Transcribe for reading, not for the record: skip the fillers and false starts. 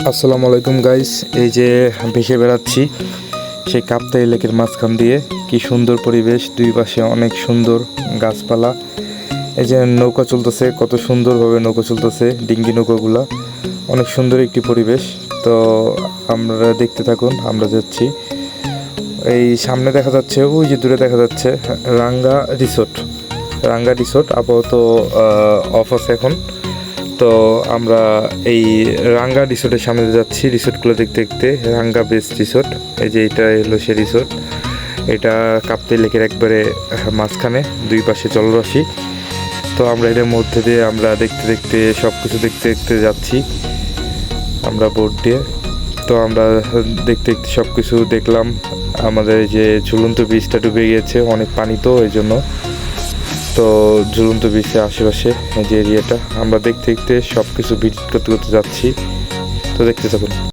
আসসালামু আলাইকুম গাইস, এই যে ভেসে বেড়াচ্ছি সেই কাপ্তাই লেকের মাঝখান দিয়ে। কি সুন্দর পরিবেশ, দুই পাশে অনেক সুন্দর গাছপালা। এই যে নৌকা চলতেছে, কত সুন্দরভাবে নৌকা চলতেছে, ডিঙ্গি নৌকাগুলা। অনেক সুন্দর একটি পরিবেশ। তো আমরা দেখতে থাকুন, আমরা যাচ্ছি। এই সামনে দেখা যাচ্ছে, ওই যে দূরে দেখা যাচ্ছে রাঙ্গা রিসোর্ট। রাঙ্গা রিসোর্ট আপাতত অফ আছে এখন। তো আমরা এই রাঙ্গা রিসোর্টের সামনে যাচ্ছি, রিসোর্টগুলো দেখতে দেখতে। রাঙ্গা বেস্ট রিসোর্ট, এই যে এটা হলো সে রিসোর্ট। এটা কাপ্তাই লেকের একবারে মাঝখানে, দুই পাশে জলরাশি। তো আমরা এটার মধ্যে দিয়ে আমরা দেখতে দেখতে সব কিছু দেখতে দেখতে যাচ্ছি আমরা বোট দিয়ে। তো আমরা দেখতে দেখতে সব কিছু দেখলাম। আমাদের যে ঝুলন্ত ব্রিজটা ডুবে গিয়েছে, অনেক পানি, তো এই জন্য। তো ঝুলন্ত ব্রিজের আশেপাশে যে এরিয়াটা আমরা দেখতে দেখতে সব কিছু ভিজিট করতে করতে যাচ্ছি। তো দেখতে থাকুন।